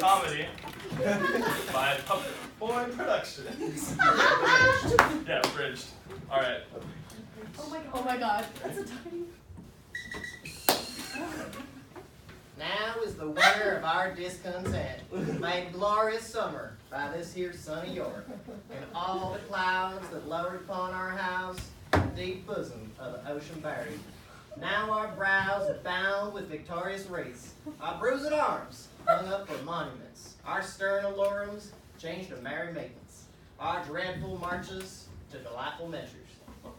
comedy by Puppet Boy Productions. Yeah, bridged. All right. Oh my God. That's a tiny. Now is the winter of our discontent, made glorious summer by this here sunny York, and all the clouds that lowered upon our house, the deep bosom of the ocean buried. Now our brows are bound with victorious wreaths, our bruised arms hung up for monuments, our stern allurums changed to merry maidens, our dreadful marches to delightful measures.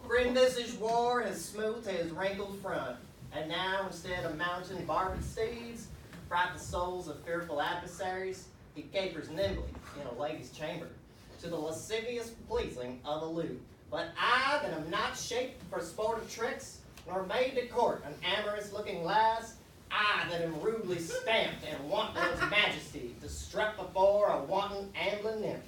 Grim-visaged war has smoothed his wrinkled front, and now, instead of mounting barbed steeds, fright the souls of fearful adversaries, he capers nimbly in a lady's chamber, to the lascivious pleasing of a lute. But I, that am not shaped for sportive tricks, nor made to court an amorous-looking lass, I, that am rudely stamped and wanton's majesty, to strut before a wanton ambling nymph,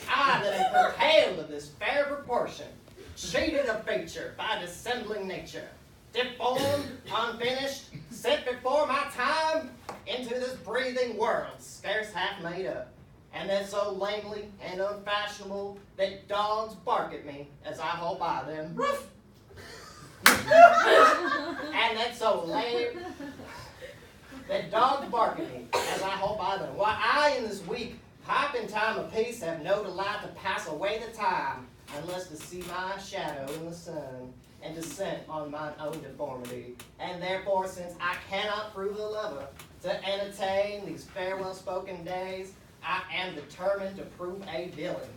I, that am curtailed of this fair proportion, cheated of feature by dissembling nature, deformed, unfinished, sent before my time into this breathing world, scarce half made up, and that so lamely and unfashionable that dogs bark at me as I haul by them. Roof! And that so lame that dogs bark at me as I haul by them. Why, I in this weak piping time of peace have no delight to pass away the time, unless to see my shadow in the sun, and descent on mine own deformity. And therefore, since I cannot prove a lover to entertain these farewell-spoken days, I am determined to prove a villain,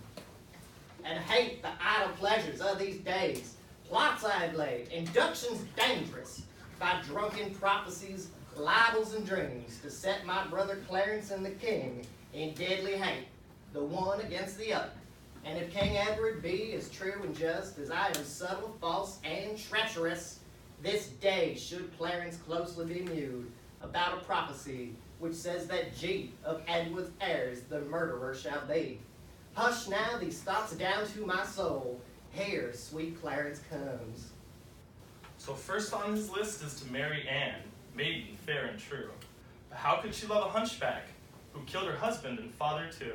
and hate the idle pleasures of these days. Plots I have laid, inductions dangerous, by drunken prophecies, libels, and dreams, to set my brother Clarence and the king in deadly hate, the one against the other. And if King Edward be as true and just as I am subtle, false, and treacherous, this day should Clarence closely be mewed about a prophecy which says that G of Edward's heirs the murderer shall be. Hush now these thoughts down to my soul. Here sweet Clarence comes. So first on his list is to marry Anne, maiden fair and true. But how could she love a hunchback who killed her husband and father too?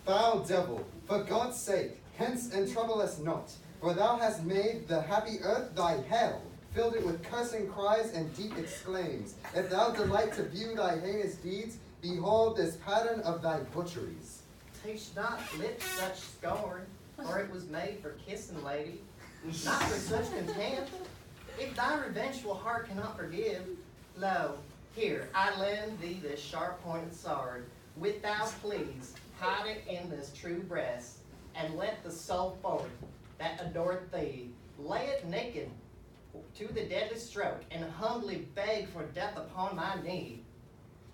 Foul devil, for God's sake, hence and trouble us not, for thou hast made the happy earth thy hell, filled it with cursing cries and deep exclaims. If thou delight to view thy heinous deeds, behold this pattern of thy butcheries. Teach not lips such scorn, for it was made for kissing, lady, not for such contempt. If thy revengeful heart cannot forgive, lo, here I lend thee this sharp-pointed sword. Wilt thou please hide it in this true breast, and let the soul forth that adoreth thee lay it naked to the deadly stroke, and humbly beg for death upon my knee.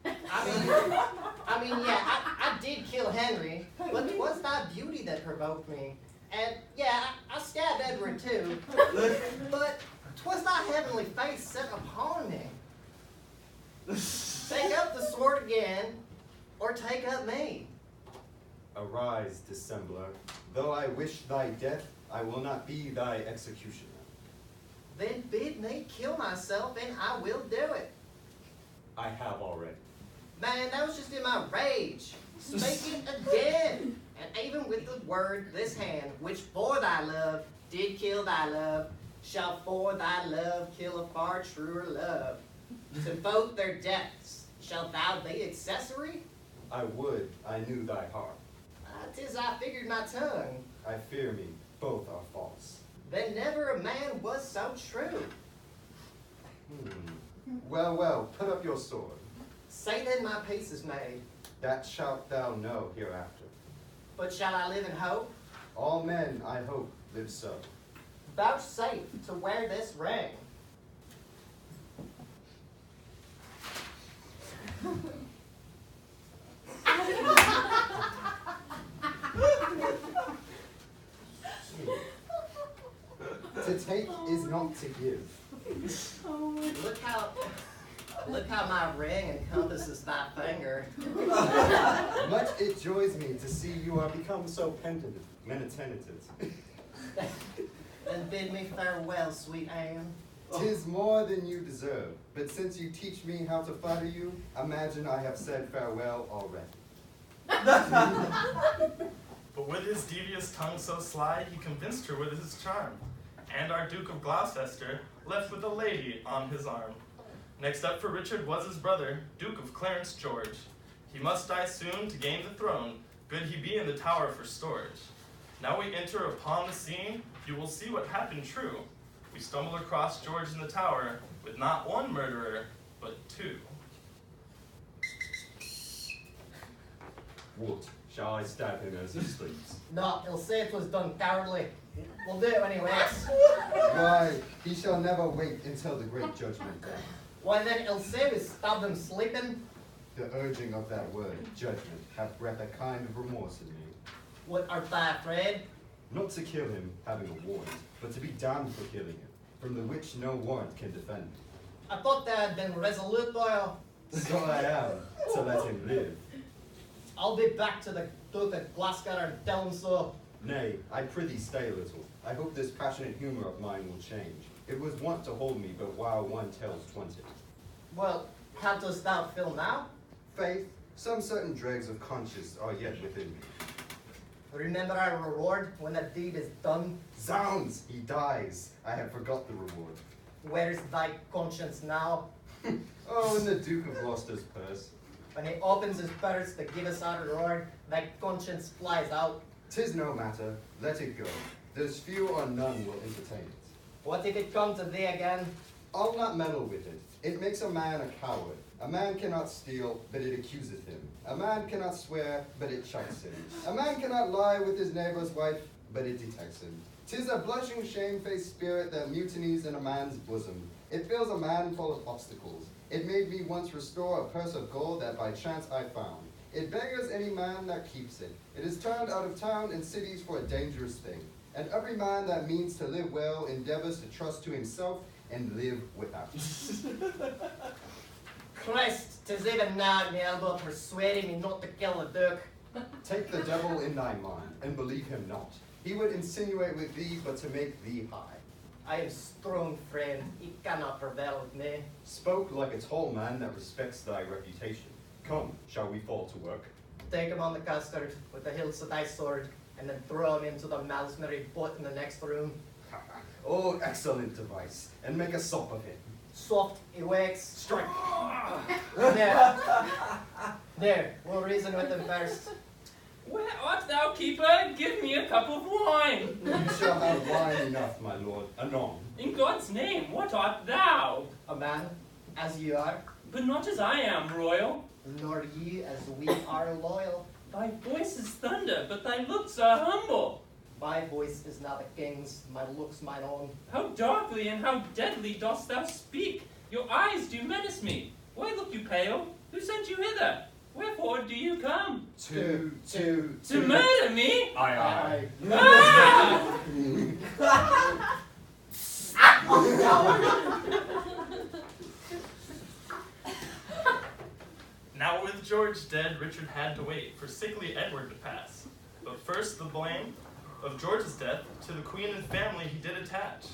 I mean, yeah, I did kill Henry, but 'twas thy beauty that provoked me. And yeah, I stabbed Edward too, but 'twas thy heavenly face set upon me. Take up the sword again, or take up me. Arise, dissembler. Though I wish thy death, I will not be thy executioner. Then bid me kill myself, and I will do it. I have already. Man, that was just in my rage. Speak it again. And even with the word, this hand, which for thy love did kill thy love, shall for thy love kill a far truer love. To both their deaths, shalt thou be accessory? I would I knew thy heart. 'Tis I figured my tongue. I fear me, both are false. Then never a man was so true. Well, well, put up your sword. Say then my peace is made. That shalt thou know hereafter. But shall I live in hope? All men, I hope, live so. Vouchsafe to wear this ring. To take is not to give. Look how my ring encompasses thy finger. Much it joys me to see you are become so penitent. Then bid me farewell, sweet Anne. 'Tis more than you deserve, but since you teach me how to flatter you, imagine I have said farewell already. But with his devious tongue so sly, he convinced her with his charm. And our Duke of Gloucester left with a lady on his arm. Next up for Richard was his brother, Duke of Clarence George. He must die soon to gain the throne, good he be in the tower for storage. Now we enter upon the scene, you will see what happened true. We stumble across George in the tower, with not one murderer, but two. What? Shall I stab him as he sleeps? No, he'll say it was done cowardly. We'll do it anyways. Why, he shall never wait until the great judgment day. Why then he'll say we stabbed him sleeping. The urging of that word, judgment, hath bred a kind of remorse in me. What art thou afraid? Not to kill him, having a warrant, but to be damned for killing him, from the which no warrant can defend me. I thought thou had been resolute, Doyle. So I am, to let him live. I'll be back to the Duke of Glasgow and tell him so. Nay, I prithee stay a little. I hope this passionate humour of mine will change. It was wont to hold me, but while one tells 20. Well, how dost thou feel now? Faith, some certain dregs of conscience are yet within me. Remember our reward when the deed is done? Zounds, he dies. I have forgot the reward. Where's thy conscience now? Oh, in the Duke of Gloucester's purse. When he opens his purse to give us our reward, thy conscience flies out. 'Tis no matter, let it go. There's few or none will entertain it. What if it come to thee again? I'll not meddle with it. It makes a man a coward. A man cannot steal, but it accuseth him. A man cannot swear, but it checks him. A man cannot lie with his neighbor's wife, but it detects him. 'Tis a blushing, shamefaced spirit that mutinies in a man's bosom. It fills a man full of obstacles. It made me once restore a purse of gold that by chance I found. It beggars any man that keeps it. It is turned out of town and cities for a dangerous thing. And every man that means to live well endeavors to trust to himself and live without. Christ, 'tis even now at my elbow persuading me not to kill the Duke. Take the devil in thy mind, and believe him not. He would insinuate with thee, but to make thee high. I am strong, friend. He cannot prevail with me. Spoke like a tall man that respects thy reputation. Come, shall we fall to work? Take him on the custard with the hilts of thy sword, and then throw him into the Malmesbury boat in the next room. Oh, excellent device, and make a sop of it. Soft, he wakes. Strike! There. There, we'll reason with him first. Where art thou, keeper? Give me a cup of wine. You shall have wine enough, my lord, anon. In God's name, what art thou? A man, as you are, But not as I am, royal. nor ye as we are loyal. Thy voice is thunder, but thy looks are humble. My voice is now the king's, my looks mine own. How darkly and how deadly dost thou speak? Your eyes do menace me. Why look you pale? Who sent you hither? Wherefore do you come? To To murder me? Aye, Ah! Now with George dead, Richard had to wait for sickly Edward to pass. But first the blame of George's death to the queen and family he did attach.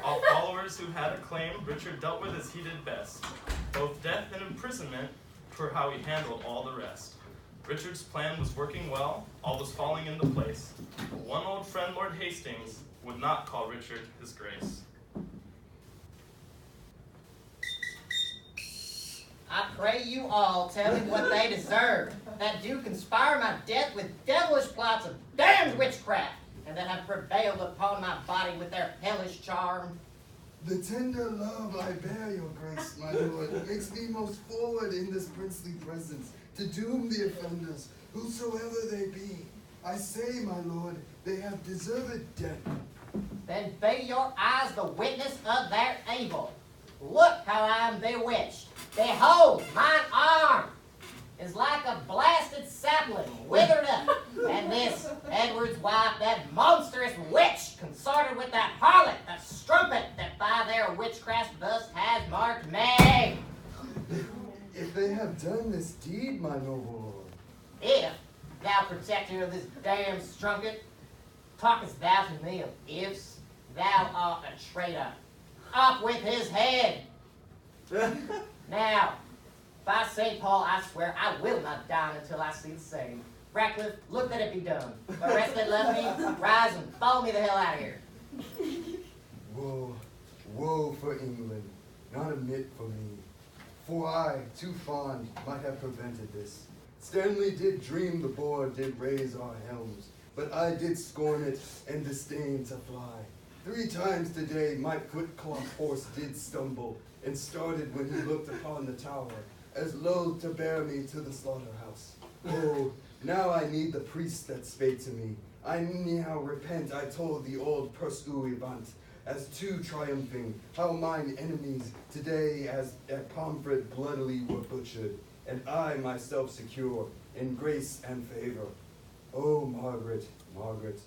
All followers who had a claim, Richard dealt with as he did best. Both death and imprisonment for how he handled all the rest. Richard's plan was working well, all was falling into place. But one old friend, Lord Hastings, would not call Richard his grace. I pray you all tell me what they deserve, that do conspire my death with devilish plots of damned witchcraft, and that have prevailed upon my body with their hellish charm. The tender love I bear your grace, my lord, makes me most forward in this princely presence, to doom the offenders, whosoever they be. I say, my lord, they have deserved death. Then be your eyes the witness of their evil. Look how I am bewitched. Behold, mine arm is like a blasted sapling, withered up. And this, Edward's wife, that monstrous witch, consorted with that harlot, that strumpet, that by their witchcraft thus has marked me. If they have done this deed, my noble lord. If, thou protector of this damn strumpet? Talkest thou to me of ifs? Thou art a traitor. Up with his head! Now, by St. Paul, I swear I will not dine until I see the same. Ratcliffe, look that it be done. The rest that love me, rise and follow me the hell out of here. Woe, woe for England, not a mit for me. For I, too fond, might have prevented this. Stanley did dream the board did raise our helms, but I did scorn it and disdain to fly. 3 times today my foot-cloth horse did stumble, and started when he looked upon the tower, as loath to bear me to the slaughterhouse. Oh, now I need the priest that spake to me. I now repent I told the old pursuivant, as too triumphing, how mine enemies today as at Pomfret bloodily were butchered, and I myself secure in grace and favor. Oh, Margaret, Margaret,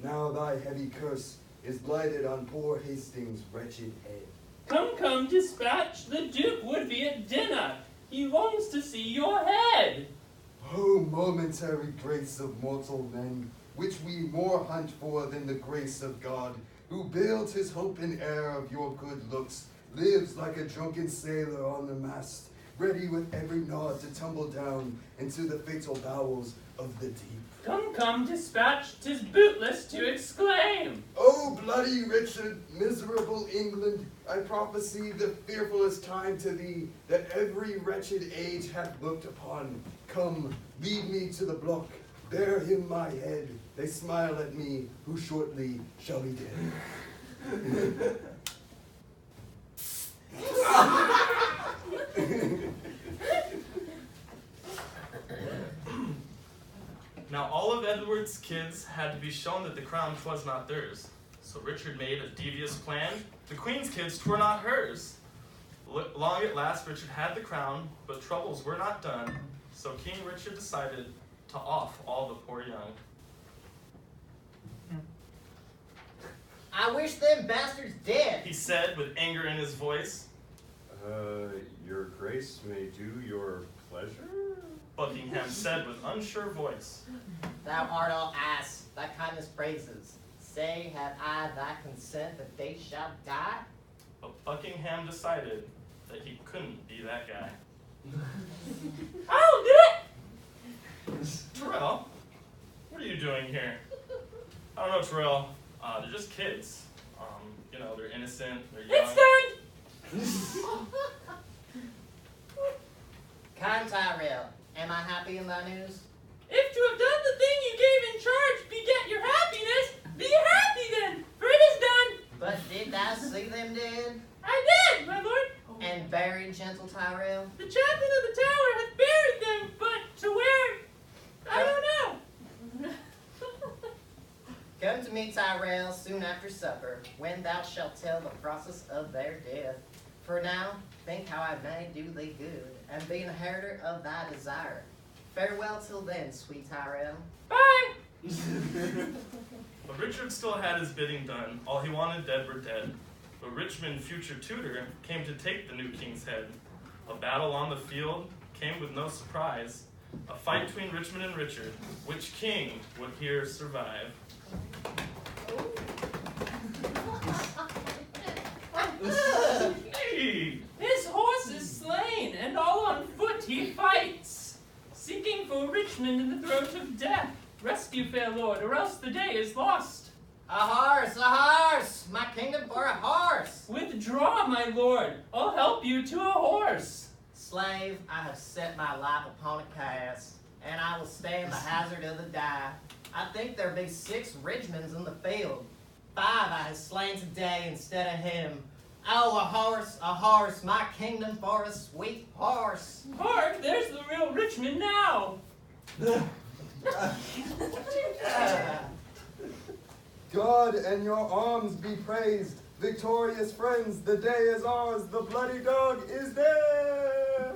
now thy heavy curse is blighted on poor Hastings' wretched head. Come, dispatch. The Duke would be at dinner. He longs to see your head. Oh, momentary grace of mortal men, which we more hunt for than the grace of God, who builds his hope in air of your good looks, lives like a drunken sailor on the mast, ready with every nod to tumble down into the fatal bowels of the deep. Come, dispatch. 'Tis bootless to exclaim. O bloody Richard, miserable England, I prophesy the fearfulest time to thee that every wretched age hath looked upon. Come, lead me to the block, bear him my head. They smile at me, who shortly shall be dead. Now all of Edward's kids had to be shown that the crown 'twas not theirs. So Richard made a devious plan. The queen's kids 'twere not hers. Long at last Richard had the crown, but troubles were not done. So King Richard decided to off all the poor young. I wish them bastards dead. He said with anger in his voice. Your grace may do your pleasure? Buckingham said with unsure voice. Thou art all ass, thy kindness praises. Say, have I thy consent that they shall die? But Buckingham decided that he couldn't be that guy. I'll do it! Terrell, what are you doing here? I don't know, Terrell. They're just kids. They're innocent, they're young. It's done! Kind Tyrell, am I happy in thy news? If to have done the thing you gave in charge beget your happiness, be happy then, for it is done. But did thou see them dead? I did, my lord. And buried, gentle Tyrell? The chaplain of the tower hath buried them, but to where? I don't know. Come to me, Tyrell, soon after supper, when thou shalt tell the process of their death. For now, think how I may do thee good, and be an inheritor of thy desire. Farewell till then, sweet Tyrell. Bye. But Richard still had his bidding done. All he wanted dead were dead. But Richmond, future tutor, came to take the new king's head. A battle on the field came with no surprise. A fight between Richmond and Richard. Which king would here survive? Hey! His horse is slain, and all on foot he fights, seeking for Richmond in the throat of death. Rescue, fair lord, or else the day is lost. A horse! My kingdom for a horse! Withdraw, my lord, I'll help you to a horse. Slave, I have set my life upon a cast, and I will stand the hazard of the die. I think there be 6 Richmonds in the field. 5 I have slain today instead of him. Oh, a horse, my kingdom for a sweet horse. Hark, there's the real Richmond now. God and your arms be praised. Victorious friends, the day is ours. The bloody dog is there.